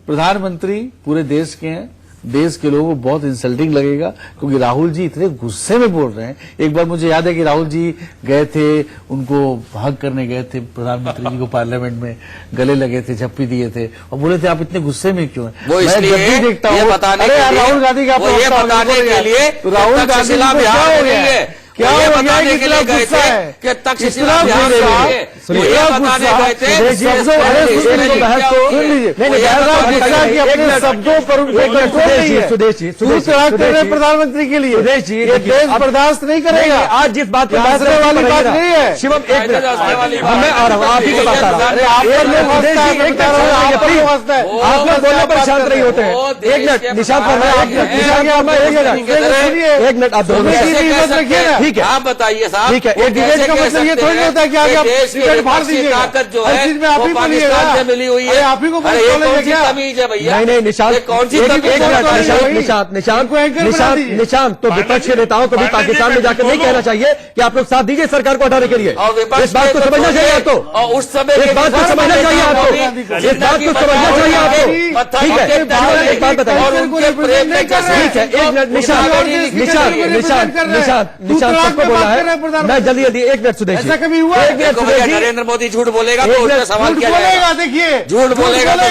प्रधानमंत्री पूरे देश के हैं। देश के लोगों को बहुत इंसल्टिंग लगेगा, क्योंकि राहुल जी इतने गुस्से में बोल रहे हैं। एक बार मुझे याद है कि राहुल जी गए थे, उनको हग करने गए थे प्रधानमंत्री जी को, पार्लियामेंट में गले लगे थे, झप्पी दिए थे और बोले थे आप इतने गुस्से में क्यों हैं। वो इसलिए देखता हूँ राहुल गांधी का बताने के लिए राहुल गांधी क्या हो गया है, क्या ये बताने के लिए गए थे कि तक्षशिला बिहार से ये बताने गए थे। शब्दों पर प्रधानमंत्री के लिए देश बर्दाश्त नहीं करेगा। आज जिस बात वाली बात नहीं है शिवम, एक मैं आ रहा हूँ, आप ही के पास आ रहा हूँ। आप लोग बोलने पर शांत नहीं होते हैं। एक मिनट निशांत वर्मा, एक मिनट आप दोनों रखिए ना। ठीक है, आप बताइए साहब। ठीक है, एक डिबेट का मतलब ये थोड़ी होता है कि आप टिकट फाड़ दीजिए। ताकत जो है आप ही पाकिस्तान से मिली हुई है। आप ही को तमीज है भैया। नहीं निशांत, कौन सी निशांत तो विपक्ष के नेताओं को भी पाकिस्तान में जाकर नहीं कहना चाहिए कि आप लोग साथ दीजिए सरकार को हटाने के लिए। इस बात को समझना चाहिए आपको, उस समय इस बात को समझना चाहिए आपको, इस बात को समझना चाहिए आपको। ठीक है, एक बात बताइए। ठीक है, एक मिनट निशांत सबको बोला है। मैं जल्दी एक मिनट सुदेश, ऐसा कभी हुआ? नरेंद्र मोदी झूठ बोलेगा तो उसका सवाल क्या बोलेगा? देखिए झूठ बोलेगा तो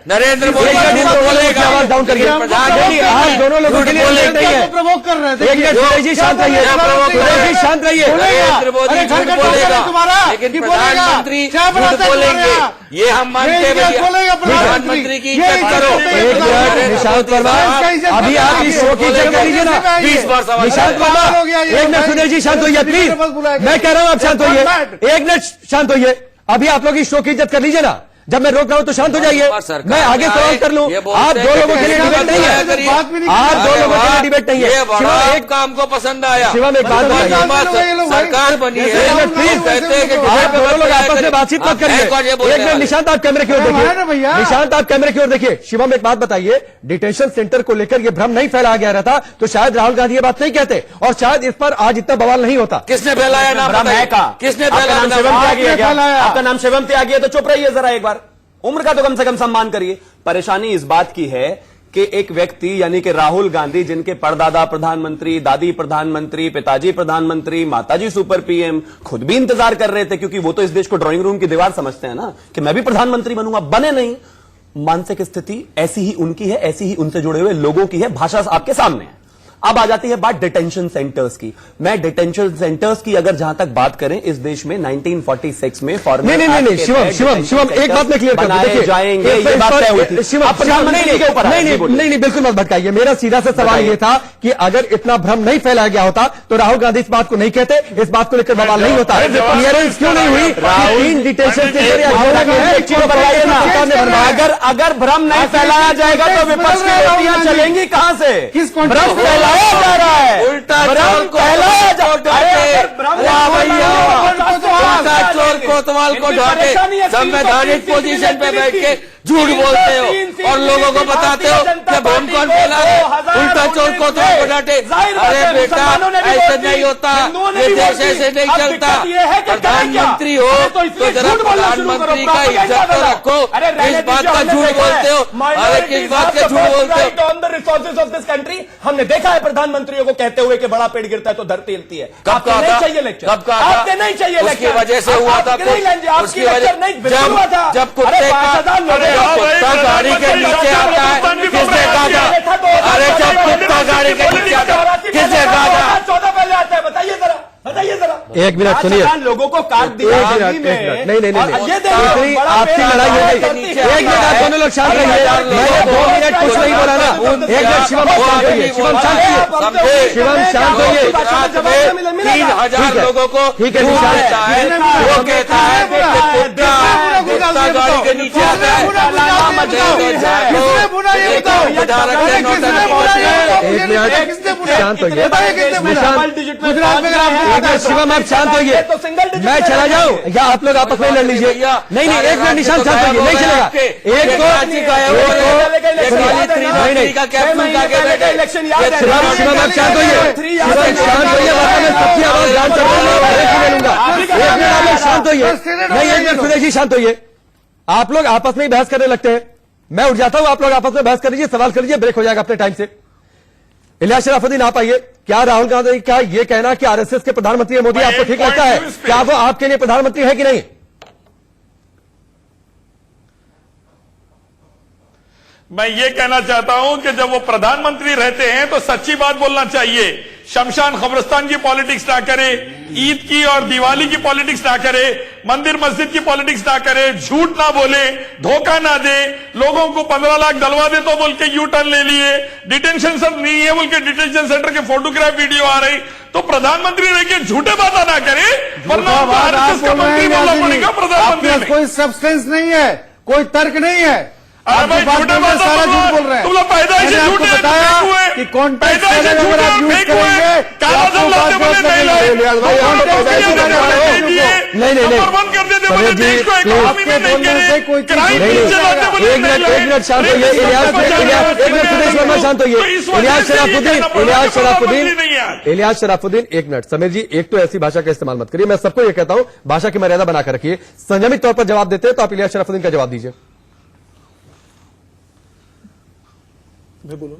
नरेंद्र मोदी झूठ बोलेगा। आवाज डाउन करिए। प्रधानमंत्री दोनों लोगों के लिए प्रवोक कर रहे हैं। एक मिनट सुदेश जी शांत रहिए, सुदेश जी शांत रहिए। नरेंद्र मोदी झूठ बोलेगा, लेकिन प्रधानमंत्री झूठ बोलेंगे, ये हम मानते हैं। प्रधानमंत्री की इज्जत करो। निशांत वर्मा, अभी आप इस शो की इज्जत कर लीजिए ना। 20 बार सवाल। निशांत वर्मा, एक मिनट सुदेश जी शांत होइए प्लीज। मैं कह रहा हूं आप शांत होइए, एक मिनट शांत होइए। अभी आप लोग इस शो की इज्जत कर लीजिए ना। जब मैं रोक रहा हूं तो शांत हो जाइए, मैं आगे सवाल कर लूं। आप दो लोगों के लिए डिबेट नहीं है, आप दो लोगों के लिए डिबेट नहीं है। शिवम एक काम को पसंद आया, शिवम एक बात सरकार बनी है, प्लीज कहते हैं कि आप दोनों लोग आपस में बातचीत मत करिए। एक मिनट निशांत, आप कैमरे की ओर देखिए। निशांत आप कैमरे की ओर देखिए। शिवम एक बात बताइए, डिटेंशन सेंटर को लेकर ये भ्रम नहीं फैलाया गया रहता तो शायद राहुल गांधी ये बात नहीं कहते और शायद इस पर आज इतना बवाल नहीं होता। किसने फैलाया ना किसने फैलाया? आपका नाम शिवम त्यागी है तो चुप रहिए जरा, एक बार उम्र का तो कम से कम सम्मान करिए। परेशानी इस बात की है कि एक व्यक्ति यानी कि राहुल गांधी, जिनके परदादा प्रधानमंत्री, दादी प्रधानमंत्री, पिताजी प्रधानमंत्री, माताजी सुपर पीएम, खुद भी इंतजार कर रहे थे, क्योंकि वो तो इस देश को ड्राइंग रूम की दीवार समझते हैं ना, कि मैं भी प्रधानमंत्री बनूंगा, बने नहीं। मानसिक स्थिति ऐसी ही उनकी है, ऐसी ही उनसे जुड़े हुए लोगों की है। भाषा आपके सामने है। अब आ जाती है बात डिटेंशन सेंटर्स की। मैं डिटेंशन सेंटर्स की अगर जहां तक बात करें, इस देश में 1946 में फॉर्मल नहीं शिवम एक बात में क्लियर कर दूं, देखिए जाएंगे, ये बात तय हुई थी। शिवम प्रधानमंत्री के ऊपर नहीं बिल्कुल मत भटकाइए। मेरा सीधा सा सवाल ये था कि अगर इतना भ्रम नहीं फैलाया गया होता तो राहुल गांधी इस बात को नहीं कहते, इस बात को लेकर बवाल नहीं होता। क्लियरेंस क्यों नहीं हुई? तीन डिटेंशन सेंटर अगर भ्रम नहीं फैलाया जाएगा तो विपक्ष की रोटियां चलेंगी कहां से? भ्रम फैलाया जा रहा है, उल्टा भ्रम फैलाया जा रहा है। चोर कोतवाल को ढांटे संवैधानिक पोजीशन पे बैठ के झूठ बोलते हो और लोगों को बताते हो कि भ्रम कौन फैला रहे, उल्टा चोर कोतवाल को डांटे। अरे बेटा ऐसे नहीं होता, ये देश ऐसे नहीं चलता। प्रधानमंत्री हो तो जरा प्रधानमंत्री का इज्जत तो रखो। किस बात का झूठ बोलते हो? अरे किस बात का झूठ बोलते हो? On the resources of this country हमने देखा है प्रधानमंत्रियों को कहते हुए कि बड़ा पेड़ गिरता है तो धरती हिलती है। कब कहा था? चाहिए लेक्चर, कब कहा था? आपके नहीं चाहिए लेक्चर, उसकी वजह से हुआ था, उसकी वजह जब कुत्ते कुत्ता गाड़ी के नीचे आता है, किसने कहा था? अरे जब कुत्ता गाड़ी के नीचे आता है, किसने कहा था? 14 पहले आता है, बताइए जरा। एक मिनट सुनिए, लोगों को काट दिया। नहीं आपकी लड़ाई हो गई। एक मिनट आप दोनों लोग शांत रहिए। मैंने 2 मिनट कुछ नहीं बोला ना। एक मिनट शिवम शांत होइए, शिवम शांत होइए, शिवम शांत होइए। 3000 लोगों को ठीक है, वो कहता है कुत्ता गाड़ी के नीचे आता है। एक मिनट शांत होइए, शिवम आप शांत होइए। मैं चला जाऊं या आप लोग आपस में लड़ लीजिए? नहीं एक मिनट निशान शांत होइए, नहीं चलेगा। शिवम आप शांत होइए, शांत होइए, वरना मैं सबकी आवाज ध्यान से लूंगा। एक मिनट आप लोग शांत होइए। नहीं एक मिनट सुरेश जी शांत होइए। आप लोग आपस में ही बहस करने लगते हैं, मैं उठ जाता हूं, आप लोग आपस में बहस कर लीजिए, सवाल कर लीजिए, ब्रेक हो जाएगा अपने टाइम से। इलियास शराफुद्दीन आप आइए। क्या राहुल गांधी का ये कहना कि आरएसएस के प्रधानमंत्री मोदी आपको ठीक लगता है? क्या वो आपके लिए प्रधानमंत्री है कि नहीं? मैं ये कहना चाहता हूं कि जब वो प्रधानमंत्री रहते हैं तो सच्ची बात बोलना चाहिए। शमशान कब्रिस्तान की पॉलिटिक्स ना करे, ईद की और दिवाली की पॉलिटिक्स ना करे, मंदिर मस्जिद की पॉलिटिक्स ना करे, झूठ ना बोले, धोखा ना दे, लोगों को 15 लाख डलवा दे तो बोल के यू टर्न ले लिए, डिटेंशन सेंटर नहीं है बोल के डिटेंशन सेंटर के फोटोग्राफ वीडियो आ रही, तो प्रधानमंत्री रह के झूठे बात ना करे, वरना आरएसएस का मंत्री बोलना पड़ेगा प्रधानमंत्री। कोई सब्सटेंस नहीं है, कोई तर्क नहीं है। अरे भाई झूठे बात सारा झूठ बोल रहे हैं। तुम लोग पैदा ही से झूठे बताया कि कॉन्टेक्स्ट अगर आप यूज करेंगे कालाधन लाते बोले नहीं लाए, बंद कर देते बोले देश को इकोनॉमी में नहीं करे, क्राइम नीचे लाते बोले एक मिनट शांत होइए। सुरेश वर्मा शांत होइए। इलियास शराफुद्दीन एक मिनट। समीर जी एक तो ऐसी भाषा का इस्तेमाल मत करिए, मैं सबको ये कहता हूं भाषा की मर्यादा बनाकर रखिए। संयमित तौर पर जवाब देते हैं तो आप इलियास शराफुद्दीन का जवाब दीजिए।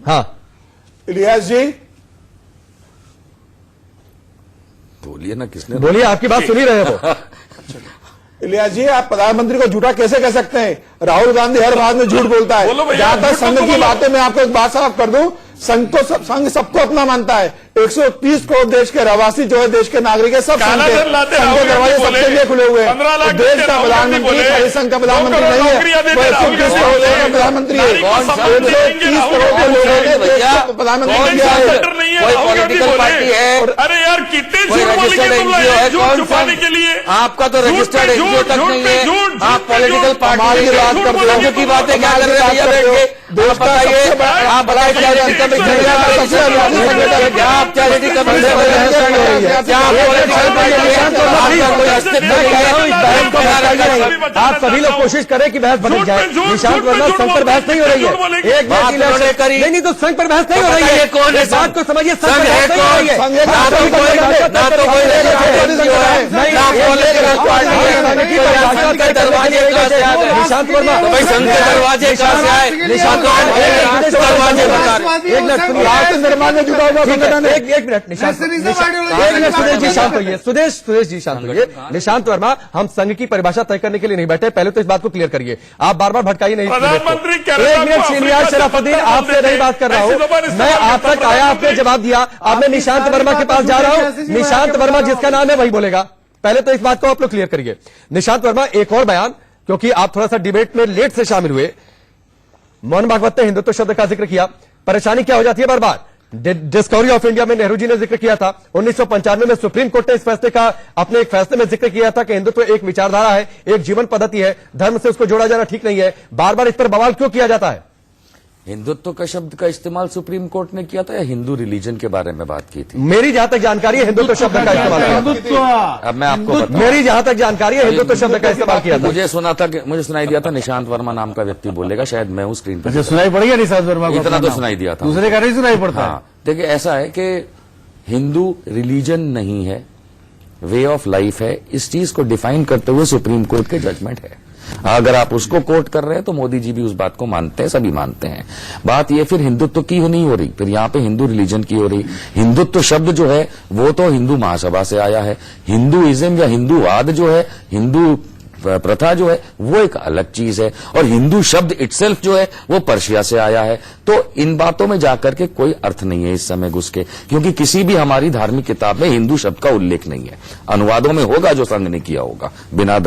हाँ इलियास जी बोलिए ना, किसने बोलिए, आपकी बात सुन ही रहे हो। इलियास जी आप प्रधानमंत्री को झूठा कैसे कह सकते हैं? राहुल गांधी हर बात में झूठ बोलता है। जहां तक संघ की बातें मैं आपको एक बात साफ कर दूं, संघ सबको अपना मानता है। 130 करोड़ देश के रहवासी जो है, देश के नागरिक है, सब संघ के दरवाजे सबके लिए खुले हुए हैं। देश का प्रधानमंत्री खाली संघ का प्रधानमंत्री नहीं है, 130 करोड़ लोगों का प्रधानमंत्री है। 130 करोड़ के लोग प्रधानमंत्री कोई पॉलिटिकल पार्टी है? अरे यार कितने कोई रजिस्टर्ड एनजीओ है? कौन सा? के लिए आपका तो रजिस्टर्ड एनजीओ तक नहीं है, आप पॉलिटिकल पार्टी की बात करते हो। की बातें क्या कर रहे हैं भैया बैठ के? आप बताइए, आप बताइए चैरिटी कमीशन क्या आप चैरिटी कमीशन क्या आप सभी लोग कोशिश करें कि बहस बदल जाए। निशांत वर्मा संघ पर बहस नहीं हो रही है। एक नहीं तो संघ पर बहस नहीं हो रही है। कौन है? बात को समझिए, संघ है कौन? ना तो कोई दरवाजे कहाँ से आ गए? निशांत वर्मा, भाई संघ के दरवाजे कहाँ से आए? निशांत दरवाजे बता एक मिनट सुनिए, निर्माण में जुटा हुआ संगठन है। एक मिनट निशांत, सुदेश जी शांत होइए, सुदेश जी शांत होइए। निशांत वर्मा, हम संघ की परिभाषा तय करने के लिए नहीं बैठे, पहले तो इस बात को क्लियर करिए। आप बार बार भटकाइए नहीं। प्रधानमंत्री एक मिनट सीनियर शराफुद्दीन, आपसे नहीं बात कर रहा हूं मैं, आप तक आया, आपने जवाब दिया, अब मैं निशांत वर्मा के पास जा रहा हूं। निशांत वर्मा जिसका नाम है वही बोलेगा, पहले तो इस बात को आप लोग क्लियर करिए। निशांत वर्मा, एक और बयान, क्योंकि आप थोड़ा सा डिबेट में लेट से शामिल हुए। मोहन भागवत ने हिंदुत्व शब्द का जिक्र किया, परेशानी क्या हो जाती है बार बार? डिस्कवरी ऑफ इंडिया में नेहरू जी ने जिक्र किया था, 1995 में सुप्रीम कोर्ट ने इस फैसले का अपने एक फैसले में जिक्र किया था कि हिंदुत्व एक विचारधारा है, एक जीवन पद्धति है, धर्म से उसको जोड़ा जाना ठीक नहीं है। बार बार इस पर बवाल क्यों किया जाता है? हिंदुत्व का शब्द का इस्तेमाल सुप्रीम कोर्ट ने किया था या हिंदू रिलीजन के बारे में बात की थी? मेरी जहां तक जानकारी है हिंदुत्व शब्द का इस्तेमाल किया। अब मैं आपको मेरी जहां तक जानकारी है हिंदुत्व शब्द का इस्तेमाल किया था। मुझे सुनाई दिया था निशांत वर्मा नाम का व्यक्ति बोलेगा, शायद मैं हूं स्क्रीन पर। सुनाई पड़ेगा निशांत वर्मा को? इतना तो सुनाई दिया था, दूसरे का नहीं सुनाई पड़ता। हाँ, देखिए ऐसा है कि हिंदू रिलीजन नहीं है, वे ऑफ लाइफ है। इस चीज को डिफाइन करते हुए सुप्रीम कोर्ट के जजमेंट है। अगर आप उसको कोट कर रहे हैं तो मोदी जी भी उस बात को मानते हैं, सभी मानते हैं। बात ये फिर हिंदुत्व की नहीं हो रही, फिर यहाँ पे हिंदू रिलीजन की हो रही। हिंदुत्व शब्द जो है वो तो हिंदू महासभा से आया है। हिंदुइज्म या हिंदूवाद जो है, हिंदू प्रथा जो है वो एक अलग चीज है, और हिंदू शब्द इटसेल्फ जो है वो पर्शिया से आया है। तो इन बातों में जाकर के कोई अर्थ नहीं है इस समय घुस के, क्योंकि किसी भी हमारी धार्मिक किताब में हिंदू शब्द का उल्लेख नहीं है। अनुवादों में होगा जो संघ ने किया होगा, बिना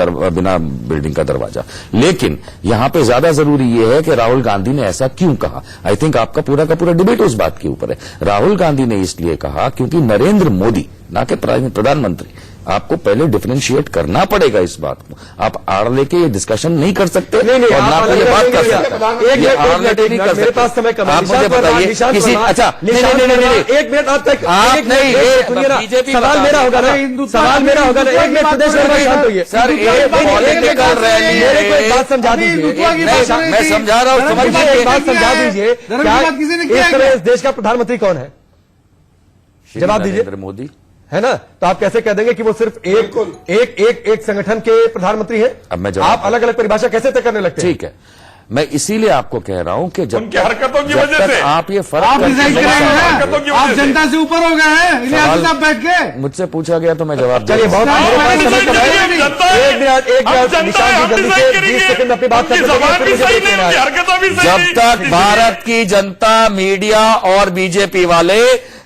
बिल्डिंग का दरवाजा। लेकिन यहां पे ज्यादा जरूरी यह है कि राहुल गांधी ने ऐसा क्यों कहा। आई थिंक आपका पूरा का पूरा डिबेट उस बात के ऊपर है। राहुल गांधी ने इसलिए कहा क्योंकि नरेंद्र मोदी, ना कि प्रधानमंत्री, आपको पहले डिफरेंशिएट करना पड़ेगा इस बात को। आप आड़ लेके ये डिस्कशन नहीं कर सकते, और ना तो ये बात कर सकते। ये आड़ लेके नहीं कर सकते। आप मुझे बताइए किसी, अच्छा नहीं, एक मिनट आप तक, आप नहीं, बीजेपी सवाल मेरा होगा ना, सवाल मेरा होगा ना। एक मिनट सुदेश वर्मा शांत होइए सर, पॉलिटिकल रैली, मेरे को एक बात समझा दीजिए। मैं समझा रहा हूँ, एक बात समझा दीजिए, इस समय इस देश का प्रधानमंत्री कौन है? जवाब दीजिए। नरेंद्र मोदी है ना? तो आप कैसे कह देंगे कि वो सिर्फ एक संगठन के प्रधानमंत्री हैं? अब मैं आप अलग अलग परिभाषा कैसे तय करने लगते हैं? ठीक है, मैं इसीलिए आपको कह रहा हूं कि जब उनकी हरकतों की वजह से आप ये फर्क आप जनता से ऊपर हो गए हैं इलियास साहब बैठ के। मुझसे पूछा गया तो मैं जवाब चलिए, बहुत एक निशांत जी जल्दी से 20 सेकंड अपनी बात करते हैं। जब तक भारत की जनता, मीडिया और बीजेपी वाले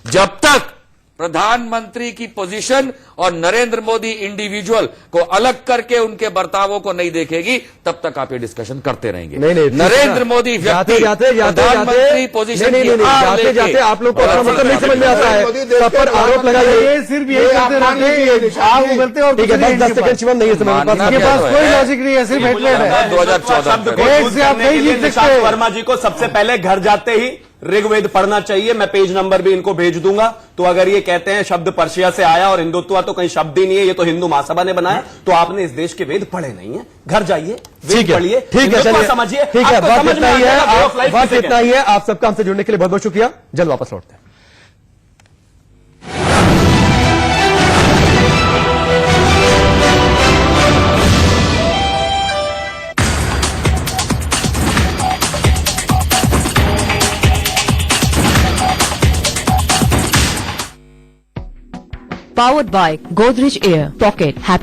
जब तक प्रधानमंत्री की पोजीशन और नरेंद्र मोदी इंडिविजुअल को अलग करके उनके बर्तावों को नहीं देखेगी, तब तक आप ये डिस्कशन करते रहेंगे। नहीं, नरेंद्र मोदी जाते प्रधानमंत्री पोजीशन जाते आप लोग को अपना मतलब नहीं समझ में आता है, सब पर आरोप लगाइए। सिर्फ यही करते रहते आप उगलते और ठीक है, 10 सेकंड शिवम नहीं है समय के पास कोई लॉजिक नहीं है, सिर्फ हेटलेट है। 2014 से आप नहीं जीत सकते। वर्मा जी को सबसे पहले घर जाते ही ऋग्वेद पढ़ना चाहिए। मैं पेज नंबर भी इनको भेज दूंगा। तो अगर ये कहते हैं शब्द पर्शिया से आया और हिंदुत्व तो कहीं शब्द ही नहीं है, ये तो हिंदू महासभा ने बनाया, तो आपने इस देश के वेद पढ़े नहीं है। घर जाइए, वेद पढ़िए, ठीक है, चलिए समझिए। ठीक है, बस इतना ही है, बस इतना ही है। आप सबका हमसे जुड़ने के लिए बहुत बहुत शुक्रिया। जल्द वापस लौटते हैं। Powered by Godrej Air Pocket Happy